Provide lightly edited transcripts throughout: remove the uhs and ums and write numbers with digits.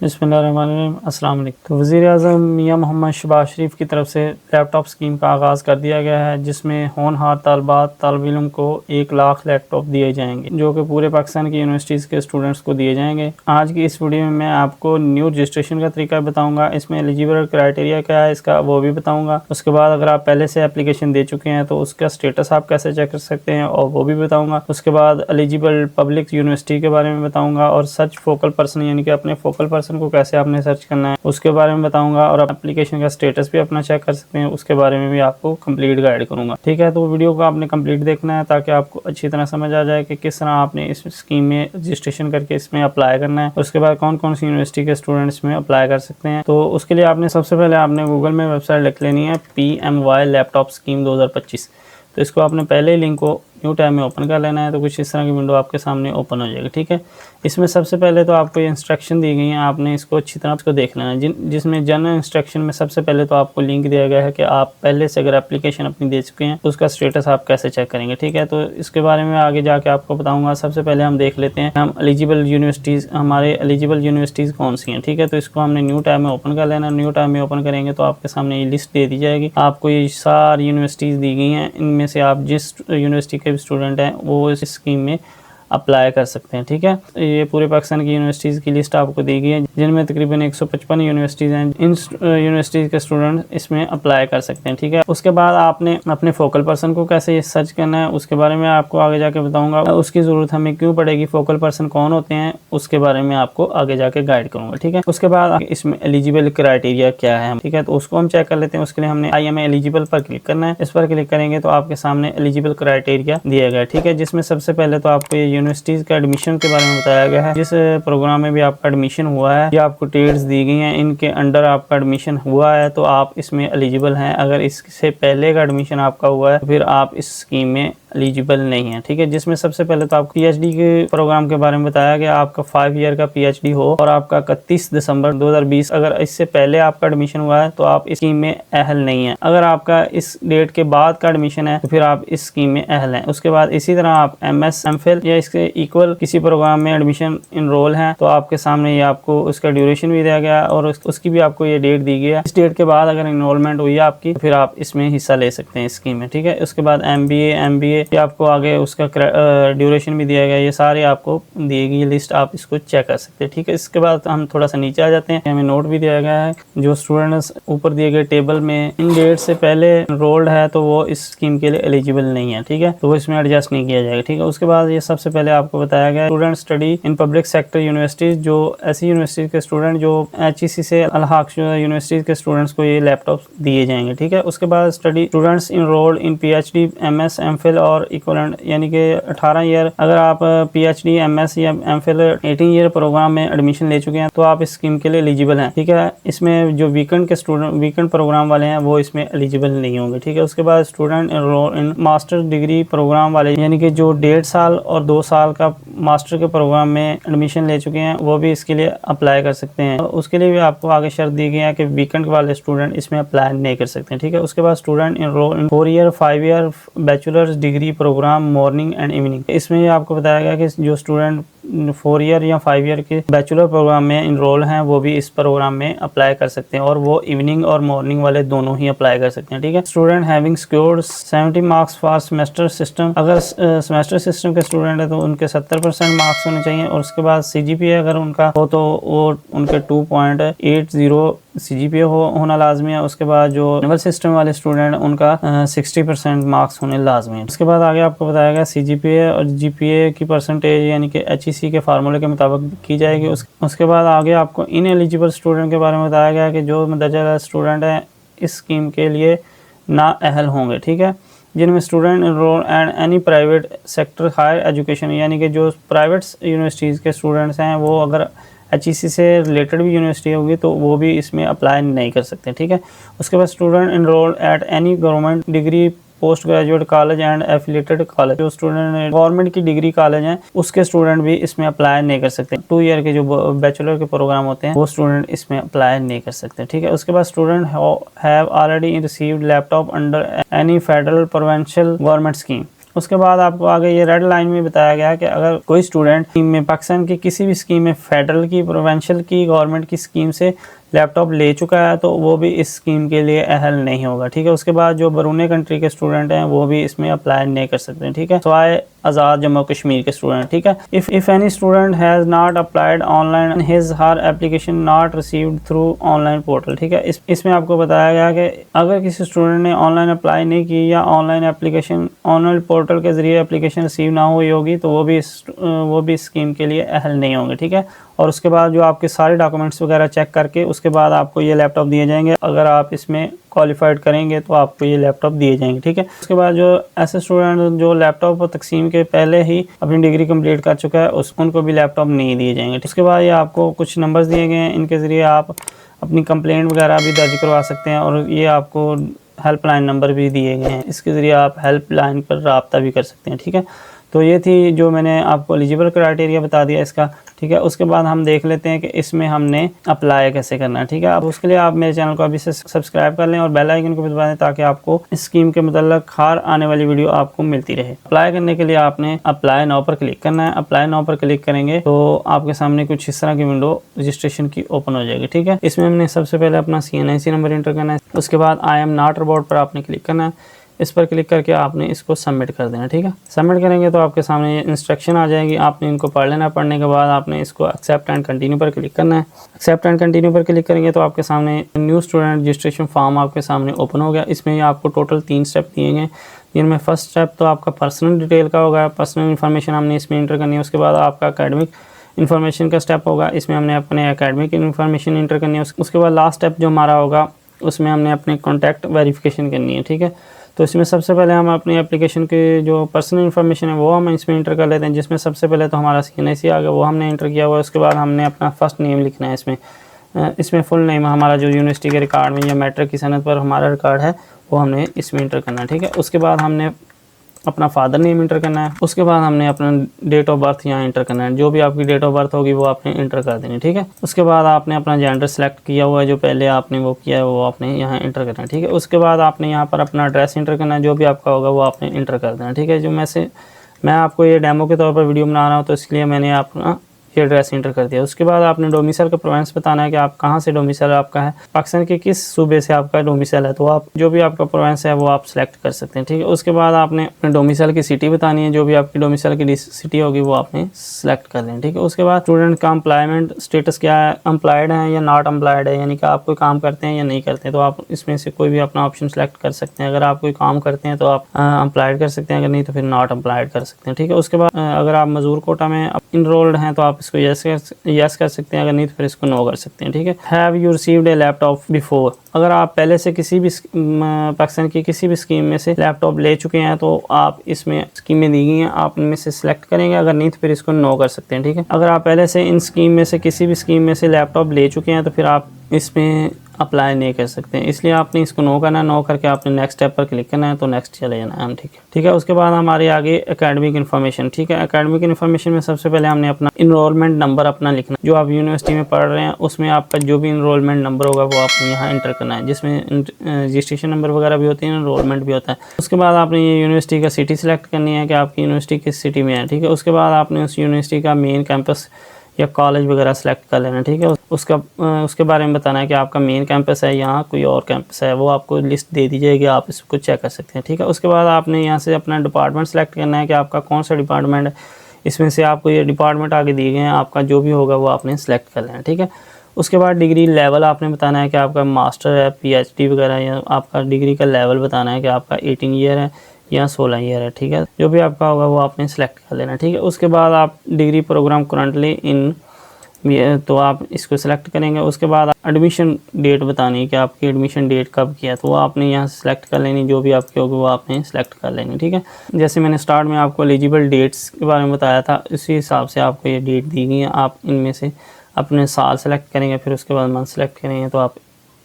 बिस्मिल्लाहिर्रहमानिर्रहीम। अस्सलाम वालेकुम। तो वज़ीर-ए-आज़म मियां मोहम्मद शहबाज शरीफ की तरफ से लैपटॉप स्कीम का आगाज़ कर दिया गया है, जिसमें होनहार तालिबात तालिब इल्म को 1 लाख लैपटॉप दिए जाएंगे, जो कि पूरे पाकिस्तान की यूनिवर्सिटीज़ के स्टूडेंट्स को दिए जाएंगे। आज की इस वीडियो में मैं आपको न्यू रजिस्ट्रेशन का तरीका बताऊँगा, इसमें एलिजिबल क्राइटेरिया क्या है इसका वो भी बताऊँगा। उसके बाद अगर आप पहले से एप्लीकेशन दे चुके हैं तो उसका स्टेटस आप कैसे चेक कर सकते हैं और वो भी बताऊँगा। उसके बाद एलिजिबल पब्लिक यूनिवर्सिटी के बारे में बताऊँगा और सर्च फोकल पर्सन यानी कि अपने फोकल पर्सन को कैसे आपने सर्च करना है उसके बारे में बताऊंगा, और एप्लीकेशन का स्टेटस भी अपना चेक कर सकते हैं उसके बारे में भी आपको कंप्लीट गाइड करूंगा। ठीक है, तो वीडियो को आपने कंप्लीट देखना है ताकि आपको अच्छी तरह समझ आ जाए कि किस तरह आपने इस स्कीम में रजिस्ट्रेशन करके इसमें अप्लाई करना है। उसके बाद कौन कौन सी यूनिवर्सिटी के स्टूडेंट्स में अप्लाई कर सकते हैं। तो उसके लिए आपने सबसे पहले आपने गूगल में वेबसाइट लिख लेनी है PMY लैपटॉप स्कीम 2025। तो इसको आपने पहले ही लिंक को न्यू टैब में ओपन कर लेना है, तो कुछ इस तरह की विंडो आपके सामने ओपन हो जाएगी। ठीक है, इसमें सबसे पहले तो आपको ये इंस्ट्रक्शन दी गई हैं, आपने इसको अच्छी तरह इसको देख लेना है। जिसमें जनरल इंस्ट्रक्शन में सबसे पहले तो आपको लिंक दिया गया है कि आप पहले से अगर एप्लीकेशन अपनी दे चुके हैं तो उसका स्टेटस आप कैसे चेक करेंगे। ठीक है, तो इसके बारे में आगे जाके आपको बताऊंगा। सबसे पहले हम देख लेते हैं हम एलिजिबल यूनिवर्सिटीज़, हमारे एलिजिबल यूनिवर्सिटीज़ कौन सी हैं। ठीक है, तो इसको हमने न्यू टैब में ओपन कर लेना। न्यू टैब में ओपन करेंगे तो आपके सामने ये लिस्ट दे दी जाएगी, आपको ये सारी यूनिवर्सिटीज़ दी गई हैं। इनमें से आप जिस यूनिवर्सिटी के भी स्टूडेंट हैं वो इस स्कीम में अप्लाई कर सकते हैं। ठीक है, ये पूरे पाकिस्तान की यूनिवर्सिटीज़ की लिस्ट आपको दी गई है, जिनमें तकरीबन 155 यूनिवर्सिटीज़ हैं। इन यूनिवर्सिटीज़ के स्टूडेंट इसमें अप्लाई कर सकते हैं। ठीक है, उसके बाद आपने अपने फोकल पर्सन को कैसे ये सर्च करना है उसके बारे में आपको आगे जाके बताऊंगा। उसकी ज़रूरत हमें क्यों पड़ेगी, फोकल पर्सन कौन होते हैं उसके बारे में आपको आगे जाके गाइड करूँगा। ठीक है, उसके बाद इसमें एलिजिबल क्राइटेरिया क्या है। ठीक है, तो उसको हम चेक कर लेते हैं। उसके लिए हमने आई एम एलिजिबल पर क्लिक करना है। इस पर क्लिक करेंगे तो आपके सामने एलिजिबल क्राइटेरिया दिया गया है। ठीक है, जिसमें सबसे पहले तो आपको ये यूनिवर्सिटीज़ का एडमिशन के बारे में बताया गया है। जिस प्रोग्राम में भी आपका एडमिशन हुआ है या आपको डेट्स दी गई हैं, इनके अंडर आपका एडमिशन हुआ है तो आप इसमें एलिजिबल हैं। अगर इससे पहले का एडमिशन आपका हुआ है तो फिर आप इस स्कीम में एलिजिबल नहीं है। ठीक है, जिसमें सबसे पहले तो आपको PhD के प्रोग्राम के बारे में बताया गया। आपका 5 ईयर का PhD हो और आपका 31 दिसंबर 2020 अगर इससे पहले आपका एडमिशन हुआ है तो आप इस स्कीम में अहल नहीं है। अगर आपका इस डेट के बाद का एडमिशन है तो फिर आप इस स्कीम में अहल हैं। उसके बाद इसी तरह आप MS MPhil या इसके इक्वल किसी प्रोग्राम में एडमिशन इनरोल हैं तो आपके सामने ये आपको उसका ड्यूरेशन भी दिया गया और उसकी भी आपको ये डेट दी गई है। इस डेट के बाद अगर इनरोलमेंट हुई है आपकी तो फिर आप इसमें हिस्सा ले सकते हैं इस स्कीम में। ठीक है, उसके बाद MBA MBA आपको आगे उसका ड्यूरेशन भी दिया गया। ये सारे आपको दी गई लिस्ट, आप इसको चेक कर सकते हैं। ठीक है, इसके बाद हम थोड़ा सा नीचे आ जाते हैं। हमें नोट भी दिया गया है, जो स्टूडेंट्स ऊपर दिए गए टेबल में इन डेट से पहले एनरोल्ड है तो वो इस स्कीम के लिए एलिजिबल नहीं है। ठीक है, तो वो इसमें एडजस्ट नहीं किया जाएगा। ठीक है, उसके बाद ये सबसे पहले आपको बताया गया student study in public sector universities, जो ऐसी यूनिवर्सिटी के स्टूडेंट जो HEC से अलहाक यूनिवर्सिटीज के स्टूडेंट्स को ये लैपटॉप दिए जाएंगे। ठीक है, उसके बाद study students enrolled in PhD MS MPhil और इक्विवेलेंट यानी कि 18 ईयर अगर आप PhD MS या MPhil 18 ईयर प्रोग्राम में एडमिशन ले चुके हैं तो आप इस स्कीम के लिए एलिजिबल हैं। ठीक है, इसमें जो वीकेंड के स्टूडेंट वीकेंड प्रोग्राम वाले हैं वो इसमें एलिजिबल नहीं होंगे। ठीक है, उसके बाद student enroll in master degree program वाले यानी कि जो 1.5 साल और 2 साल का मास्टर के प्रोग्राम में एडमिशन ले चुके हैं वो भी इसके लिए अप्लाई कर सकते हैं। उसके लिए भी आपको आगे शर्त दी गई है कि वीकेंड वाले स्टूडेंट इसमें अप्लाई नहीं कर सकते। ठीक है, उसके बाद student enroll in 4 year 5 year bachelors degree program morning and evening. इसमें आपको बताया गया कि जो स्टूडेंट 4 ईयर या 5 ईयर के बैचलर प्रोग्राम में इनरोल हैं वो भी इस प्रोग्राम में अप्लाई कर सकते हैं और वो इवनिंग और मॉर्निंग वाले दोनों ही अप्लाई कर सकते हैं। ठीक है, student having scored 70 marks for semester system, अगर सेमेस्टर सिस्टम के स्टूडेंट है तो उनके 70% मार्क्स होने चाहिए। और उसके बाद CGPA अगर उनका हो तो वो उनके 2.80 CGPA होना लाजमी है। उसके बाद जो लेवल सिस्टम वाले स्टूडेंट उनका 60% मार्क्स होने लाजमी है। उसके बाद आगे आपको बताया गया CGPA और GPA की परसेंटेज यानी कि HEC के फार्मूले के मुताबिक की जाएगी। उसके बाद आगे आपको इन एलिजिबल स्टूडेंट के बारे में बताया गया कि जो मदरजा स्टूडेंट हैं इस स्कीम के लिए ना अहल होंगे। ठीक है, जिनमें student enroll and any private sector higher education यानी कि जो प्राइवेट यूनिवर्सिटीज़ के स्टूडेंट्स हैं वो अगर HEC से रिलेटेड भी यूनिवर्सिटी होगी तो वो भी इसमें अप्लाई नहीं कर सकते। ठीक है, उसके बाद student enroll at any government degree post graduate college and affiliated college, जो स्टूडेंट गवर्नमेंट की डिग्री कॉलेज हैं उसके स्टूडेंट भी इसमें अप्लाई नहीं कर सकते। 2 ईयर के जो बैचलर के प्रोग्राम होते हैं वो स्टूडेंट इसमें अप्लाई नहीं कर सकते। ठीक है, उसके बाद student have already received laptop under any federal provincial government scheme, उसके बाद आपको आगे ये रेड लाइन में बताया गया है कि अगर कोई स्टूडेंट स्कीम में पाकिस्तान की किसी भी स्कीम में फेडरल की, प्रोविंशियल की, गवर्नमेंट की स्कीम से लैपटॉप ले चुका है तो वो भी इस स्कीम के लिए अहल नहीं होगा, ठीक है। उसके बाद जो बरूने कंट्री के स्टूडेंट हैं वो भी इसमें अप्लाई नहीं कर सकते हैं, ठीक है, सवाए आज़ाद जम्मू कश्मीर के स्टूडेंट, ठीक है। If any student has not applied online his her application not received through online portal, ठीक है। इसमें आपको बताया गया कि अगर किसी स्टूडेंट ने ऑनलाइन अप्लाई नहीं की या ऑनलाइन एप्लीकेशन ऑनलाइन पोर्टल के ज़रिए एप्लीकेशन रिसीव ना हुई होगी तो वो भी इस स्कीम के लिए अहल नहीं होंगे, ठीक है। और उसके बाद जो आपके सारे डॉक्यूमेंट्स वगैरह चेक करके उसके बाद आपको ये लैपटॉप दिए जाएंगे। अगर आप इसमें क्वालिफाइड करेंगे तो आपको ये लैपटॉप दिए जाएंगे, ठीक है। उसके बाद जो ऐसे स्टूडेंट जो लैपटॉप तकसीम के पहले ही अपनी डिग्री कंप्लीट कर चुका है उनको भी लैपटॉप नहीं दिए जाएंगे। उसके बाद ये आपको कुछ नंबर्स दिए गए हैं, इनके ज़रिए आप अपनी कंप्लेंट वगैरह भी दर्ज करवा सकते हैं और ये आपको हेल्पलाइन नंबर भी दिए गए हैं, इसके ज़रिए आप हेल्पलाइन पर रब्ता भी कर सकते हैं, ठीक है। तो ये थी जो मैंने आपको एलिजिबल क्राइटेरिया बता दिया इसका, ठीक है। उसके बाद हम देख लेते हैं कि इसमें हमने अप्लाई कैसे करना है, ठीक है। अब उसके लिए आप मेरे चैनल को अभी से सब्सक्राइब कर लें और बेल आइकन को भी दबा दें ताकि आपको इस स्कीम के मतलब हर आने वाली वीडियो आपको मिलती रहे। अप्लाई करने के लिए आपने अप्लाई नाउ पर क्लिक करना है। अप्लाई नाउ पर क्लिक करेंगे तो आपके सामने कुछ इस तरह की विंडो रजिस्ट्रेशन की ओपन हो जाएगी, ठीक है। इसमें हमने सबसे पहले अपना CNIC नंबर एंटर करना है। उसके बाद आई एम नॉट रोबोट पर आपने क्लिक करना है। इस पर क्लिक करके आपने इसको सबमिट कर देना, ठीक है। सबमिट करेंगे तो आपके सामने ये इंस्ट्रक्शन आ जाएगी, आपने इनको पढ़ लेना। पढ़ने के बाद आपने इसको एक्सेप्ट एंड कंटिन्यू पर क्लिक करना है। एक्सेप्ट एंड कंटिन्यू पर क्लिक करेंगे तो आपके सामने न्यू स्टूडेंट रजिस्ट्रेशन फॉर्म आपके सामने ओपन हो गया। इसमें आपको टोटल 3 स्टेप दिए गए, जिनमें फर्स्ट स्टेप तो आपका पर्सनल डिटेल का होगा, पर्सनल इन्फॉर्मेशन हमने इसमें इंटर करनी है। उसके बाद आपका एकेडमिक इन्फॉर्मेशन का स्टेप होगा, इसमें हमने अपने एकेडमिक इन्फॉर्मेशन इंटर करनी है। उसके बाद लास्ट स्टेप जो हमारा होगा उसमें हमने अपने कॉन्टैक्ट वेरिफिकेशन करनी है, ठीक है। तो इसमें सबसे पहले हम अपनी एप्लीकेशन के जो पर्सनल इन्फॉर्मेशन है वो हम इसमें इंटर कर लेते हैं, जिसमें सबसे पहले तो हमारा CNIC आ गया, वो हमने इंटर किया हुआ है। उसके बाद हमने अपना फर्स्ट नेम लिखना है इसमें फुल नेम हमारा जो यूनिवर्सिटी के रिकॉर्ड में या मैट्रिक की सनद पर हमारा रिकॉर्ड है वो हमने इसमें इंटर करना है, ठीक है। उसके बाद हमने अपना फादर नेम इंटर करना है। उसके बाद हमने अपना डेट ऑफ बर्थ यहाँ इंटर करना है, जो भी आपकी डेट ऑफ बर्थ होगी वो आपने इंटर कर देनी, ठीक है। उसके बाद आपने अपना जेंडर सेलेक्ट किया हुआ है, जो पहले आपने वो किया है वो आपने यहाँ इंटर करना है, ठीक है। उसके बाद आपने यहाँ पर अपना एड्रेस इंटर करना है, जो भी आपका होगा वो आपने इंटर कर देना, ठीक है। जो मैं आपको ये डेमो के तौर पर वीडियो बना रहा हूँ तो इसलिए मैंने अपना ये एड्रेस इंटर कर दिया। उसके बाद आपने डोमिसाइल का प्रोविंस बताना है कि आप कहाँ से डोमिसाइल आपका है, पाकिस्तान के किस सूबे से आपका डोमिसाइल है, तो आप जो भी आपका प्रोविंस है वो आप सेलेक्ट कर सकते हैं, ठीक है। उसके बाद आपने अपने डोमिसाइल की सिटी बतानी है, जो भी आपकी डोमिसाइल की सिटी होगी वो आपने सेलेक्ट कर लें, ठीक है। उसके बाद स्टूडेंट का एम्प्लॉयमेंट स्टेटस क्या है, एम्प्लॉयड है या नॉट एम्प्लॉयड है, यानी कि आप कोई काम करते हैं या नहीं करते हैं, तो आप इसमें से कोई भी अपना ऑप्शन सेलेक्ट कर सकते हैं। अगर आप कोई काम करते हैं तो आप एम्प्लॉयड कर सकते हैं, अगर नहीं तो फिर नॉट एम्प्लॉयड कर सकते हैं, ठीक है। उसके बाद अगर आप मजदूर कोटा में इनरोल्ड हैं तो आप इसको यस कर सकते हैं, अगर नहीं तो फिर इसको नो कर सकते हैं, ठीक है। Have you received A laptop before, अगर आप पहले से किसी भी पाकिस्तान की किसी भी स्कीम में से लैपटॉप ले चुके हैं तो आप इसमें स्कीमें दी गई हैं, आप इनमें से सिलेक्ट करेंगे, अगर नहीं तो फिर इसको नो कर सकते हैं, ठीक है। अगर आप पहले से इन स्कीम में से किसी भी स्कीम में से लैपटॉप ले चुके हैं तो फिर आप इसमें अप्लाई नहीं कर सकते हैं, इसलिए आपने इसको नो करना है। नो करके आपने नेक्स्ट स्टेप पर क्लिक करना है, तो नेक्स्ट चले जाना है हम, ठीक है। उसके बाद हमारे आगे एकेडमिक इन्फॉर्मेशन, ठीक है। एकेडमिक इन्फॉर्मेशन में सबसे पहले हमने अपना इनरोलमेंट नंबर अपना लिखना, जो आप यूनिवर्सिटी में पढ़ रहे हैं उसमें आपका जो भी इनरोलमेंट नंबर होगा वो आपने यहाँ इंटर करना है, जिसमें रजिस्ट्रेशन नंबर वगैरह भी होती है, इनरोलमेंट भी होता है। उसके बाद आपने ये यूनिवर्सिटी का सिटी सेलेक्ट करनी है कि आपकी यूनिवर्सिटी किस सिटी में है, ठीक है। उसके बाद आपने उस यूनिवर्सिटी का मेन कैंपस या कॉलेज वगैरह सेलेक्ट कर लेना, ठीक है। उसके बारे में बताना है कि आपका मेन कैंपस है या कोई और कैंपस है, वो आपको लिस्ट दे दी जाएगी, आप इसको चेक कर सकते हैं, ठीक है। उसके बाद आपने यहाँ से अपना डिपार्टमेंट सेलेक्ट करना है कि आपका कौन सा डिपार्टमेंट है, इसमें से आपको ये डिपार्टमेंट आगे दिए गए हैं, आपका जो भी होगा वो आपने सेलेक्ट कर लेना, ठीक है। उसके बाद डिग्री लेवल आपने बताना है कि आपका मास्टर है, PhD वगैरह, या आपका डिग्री का लेवल बताना है कि आपका 18 ईयर है या 16 ईयर है, ठीक है। जो भी आपका होगा वो आपने सेलेक्ट कर लेना, ठीक है। उसके बाद आप डिग्री प्रोग्राम करंटली इन, तो आप इसको सेलेक्ट करेंगे। उसके बाद एडमिशन डेट बतानी है कि आपकी एडमिशन डेट कब किया, तो वो आपने यहाँ से सेलेक्ट कर लेनी, जो भी आपकी होगी वो आपने सेलेक्ट कर लेनी, ठीक है। जैसे मैंने स्टार्ट में आपको एलिजिबल डेट्स के बारे में बताया था, इसी हिसाब से आपको ये डेट दी गई है, आप इनमें से अपने साल सेलेक्ट करेंगे, फिर उसके बाद मंथ सेलेक्ट करेंगे तो आप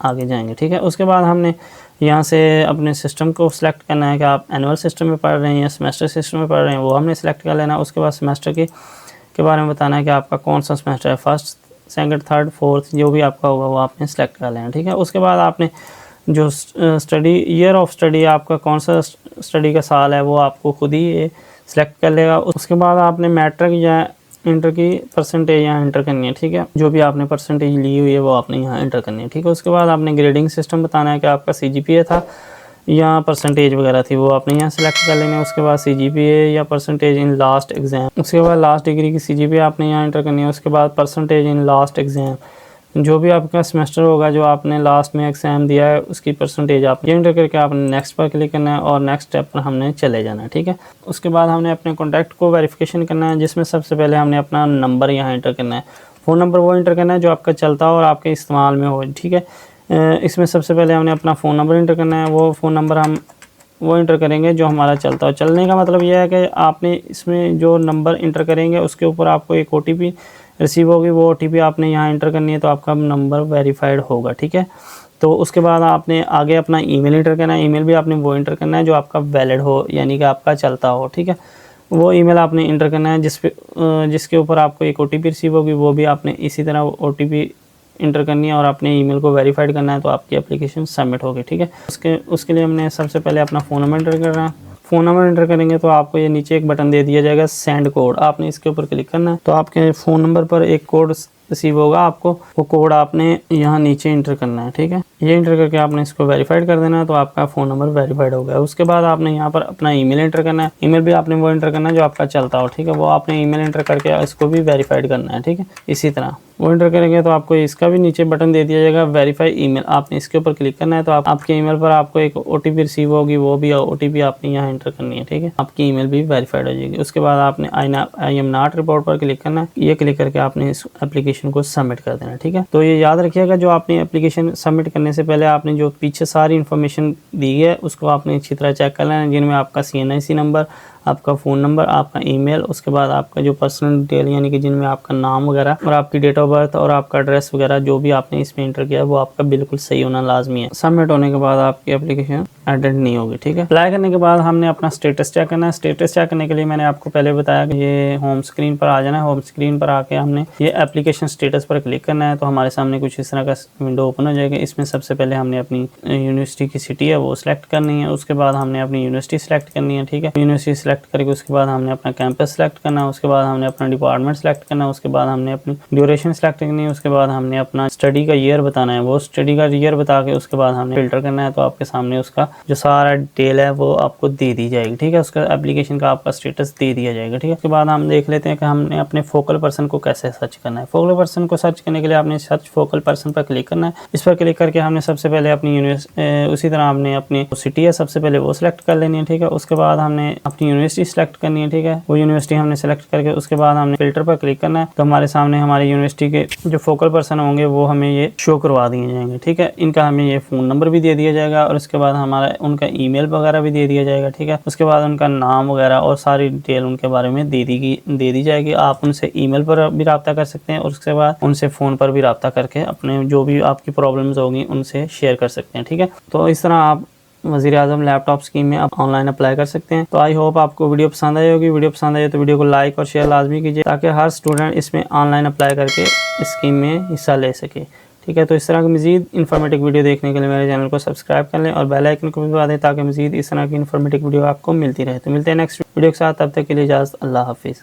आगे जाएंगे, ठीक है। उसके बाद हमने यहाँ से अपने सिस्टम को सिलेक्ट करना है कि आप एनुअल सिस्टम में पढ़ रहे हैं या सेमेस्टर सिस्टम में पढ़ रहे हैं, वो हमने सेलेक्ट कर लेना। उसके बाद सेमेस्टर के बारे में बताना है कि आपका कौन सा सेमेस्टर है, फर्स्ट, सेकंड, थर्ड, फोर्थ, जो भी आपका होगा वो आपने सेलेक्ट कर लेना, ठीक है। उसके बाद आपने जो स्टडी ईयर ऑफ स्टडी आपका कौन सा स्टडी का साल है वो आपको खुद ही ये सिलेक्ट कर लेगा। उसके बाद आपने मैट्रिक या इंटर की परसेंटेज यहाँ एंटर करनी है, ठीक है। जो भी आपने परसेंटेज ली हुई है वो आपने यहाँ एंटर करनी है, ठीक है। उसके बाद आपने ग्रेडिंग सिस्टम बताना है कि आपका CGPA था या परसेंटेज वगैरह थी, वो आपने यहाँ सेलेक्ट कर लेनी है। उसके बाद CGPA या परसेंटेज इन लास्ट एग्ज़ाम, उसके बाद लास्ट डिग्री की CGPA आपने यहाँ एंटर करनी है। उसके बाद परसेंटेज इन लास्ट एग्ज़ाम, जो भी आपका सेमेस्टर होगा जो आपने लास्ट में एग्ज़ाम दिया है उसकी परसेंटेज आप ये एंटर करके आपने नेक्स्ट पर क्लिक करना है और नेक्स्ट स्टेप पर हमने चले जाना है, ठीक है। उसके बाद हमने अपने कॉन्टैक्ट को वेरिफिकेशन करना है, जिसमें सबसे पहले हमने अपना नंबर यहाँ एंटर करना है। फ़ोन नंबर वो एंटर करना है जो आपका चलता हो और आपके इस्तेमाल में हो, ठीक है। इसमें सबसे पहले हमने अपना फ़ोन नंबर एंटर करना है। वो फ़ोन नंबर हम वो इंटर करेंगे जो हमारा चलता हो। चलने का मतलब यह है कि आपने इसमें जो नंबर इंटर करेंगे उसके ऊपर आपको एक OTP रिसीव होगी, वो OTP आपने यहाँ इंटर करनी है तो आपका नंबर वेरीफाइड होगा, ठीक है। तो उसके बाद आपने आगे अपना ईमेल इंटर करना है। ईमेल भी आपने वो इंटर करना है जो आपका वैलिड हो, यानी कि आपका चलता हो, ठीक है। वो ईमेल आपने इंटर करना है जिसके ऊपर आपको एक OTP रिसीव होगी, वो भी आपने इसी तरह OTP इंटर करनी है और अपने ईमेल को वेरीफाइड करना है तो आपकी एप्लीकेशन सबमिट होगी, ठीक है। उसके लिए हमने सबसे पहले अपना फ़ोन नंबर इंटर करना है। फ़ोन नंबर इंटर करेंगे तो आपको ये नीचे एक बटन दे दिया जाएगा सेंड कोड, आपने इसके ऊपर क्लिक करना है तो आपके फ़ोन नंबर पर एक कोड रिसीव होगा आपको, वो कोड आपने यहाँ नीचे इंटर करना है, ठीक है। ये इंटर करके आपने इसको वेरीफाइड कर देना है तो आपका फ़ोन नंबर वेरीफाइड हो गया। उसके बाद आपने यहाँ पर अपना ईमेल इंटर करना है। ईमेल भी आपने वो इंटर करना है जो आपका चलता हो, ठीक है। वो आपने ईमेल इंटर करके इसको भी वेरीफाइड करना है, ठीक है। इसी तरह वो इंटर करेंगे तो आपको इसका भी नीचे बटन दे दिया जाएगा वेरीफाई ईमेल, आपने इसके ऊपर क्लिक करना है तो आपके ईमेल पर आपको एक OTP रिसीव होगी, वो भी OTP आपने यहाँ इंटर करनी है, ठीक है। आपकी ईमेल भी वेरीफाइड हो जाएगी। उसके बाद आपने आई एम नॉट रिपोर्ट पर क्लिक करना है। ये क्लिक करके आपने इस एप्लीकेशन को सबमिट कर देना, ठीक है। तो ये याद रखिएगा, जो आपने एप्लीकेशन सबमिट करने से पहले आपने जो पीछे सारी इन्फॉर्मेशन दी है उसको आपने अच्छी तरह चेक कर लेना, जिनमें आपका CNIC नंबर, आपका फ़ोन नंबर, आपका ईमेल, उसके बाद आपका जो पर्सनल डिटेल यानी कि जिनमें आपका नाम वगैरह और आपकी डेट ऑफ बर्थ और आपका एड्रेस वगैरह जो भी आपने इसमें इंटर किया है वो आपका बिल्कुल सही होना लाजमी है। सबमिट होने के बाद आपकी एप्लीकेशन एडेड नहीं होगी, ठीक है। अप्लाई करने के बाद हमने अपना स्टेटस चेक करना है। स्टेटस चेक करने के लिए मैंने आपको पहले बताया कि ये होम स्क्रीन पर आ जाना है। होम स्क्रीन पर आके हमने ये एप्लीकेशन स्टेटस पर क्लिक करना है तो हमारे सामने कुछ इस तरह का विंडो ओपन हो जाएगा। इसमें सबसे पहले हमने अपनी यूनिवर्सिटी की सिटी है वो सिलेक्ट करनी है। उसके बाद हमने अपनी यूनिवर्सिटी सेलेक्ट करनी है, ठीक है। यूनिवर्सिटी सेलेक्ट करके उसके बाद हमने अपना कैंपस सेलेक्ट करना है। उसके बाद हमने अपना डिपार्टमेंट सेलेक्ट करना है। उसके बाद हमने अपनी ड्यूरेशन सेलेक्ट करनी है। उसके बाद हमने अपना स्टडी का ईयर बताना है। वो स्टडी का ईयर बता के उसके बाद हमने फिल्टर करना है तो आपके सामने उसका जो सारा डिटेल है वो आपको दे दी जाएगी, ठीक है। उसका एप्लीकेशन का आपका स्टेटस दे दिया जाएगा, ठीक है। उसके बाद हम देख लेते हैं कि हमने अपने फोकल पर्सन को कैसे सर्च करना है। फोकल पर्सन को सर्च करने के लिए आपने सर्च फोकल पर्सन पर क्लिक करना है। इस पर क्लिक करके हमने सबसे पहले अपनी उसी तरह हमने अपनी सिटी है सबसे पहले वो सिलेक्ट कर लेनी है, ठीक है। उसके बाद हमने अपनी यूनिवर्सिटी सेलेक्ट करनी है, ठीक है। वो यूनिवर्सिटी हमने सेलेक्ट करके उसके बाद हमने फिल्टर पर क्लिक करना है तो हमारे सामने हमारी यूनिवर्सिटी के जो फोकल पर्सन होंगे वो हमें ये शो करवा दिए जाएंगे, ठीक है। इनका हमें ये फ़ोन नंबर भी दे दिया जाएगा और उसके बाद हमारा उनका ईमेल वगैरह भी दे दिया जाएगा, ठीक है। उसके बाद उनका नाम वगैरह और सारी डिटेल उनके बारे में दे दी जाएगी। आप उनसे ईमेल पर भी रब्ता कर सकते हैं और उसके बाद उनसे फ़ोन पर भी रब्ता करके अपने जो भी आपकी प्रॉब्लम्स होगी उनसे शेयर कर सकते हैं, ठीक है। तो इस तरह आप वज़ीर-ए-आज़म लैपटॉप स्कीम में आप ऑनलाइन अप्लाई कर सकते हैं। तो आई होप आपको वीडियो पसंद आई होगी। वीडियो पसंद आई तो वीडियो को लाइक और शेयर लाजमी कीजिए ताकि हर स्टूडेंट इसमें ऑनलाइन अप्लाई करके इस स्कीम में हिस्सा ले सके, ठीक है। तो इस तरह की मज़ीद इन्फॉर्मेटिव वीडियो देखने के लिए मेरे चैनल को सब्सक्राइब कर लें और बेल आइकन को भी दबा दें ताकि मज़ीद इस तरह की इन्फॉर्मेटिव वीडियो आपको मिलती रहे। तो मिलते हैं नेक्स्ट वीडियो के साथ, तब तक के लिए इजाज़त, अल्लाह हाफिज़।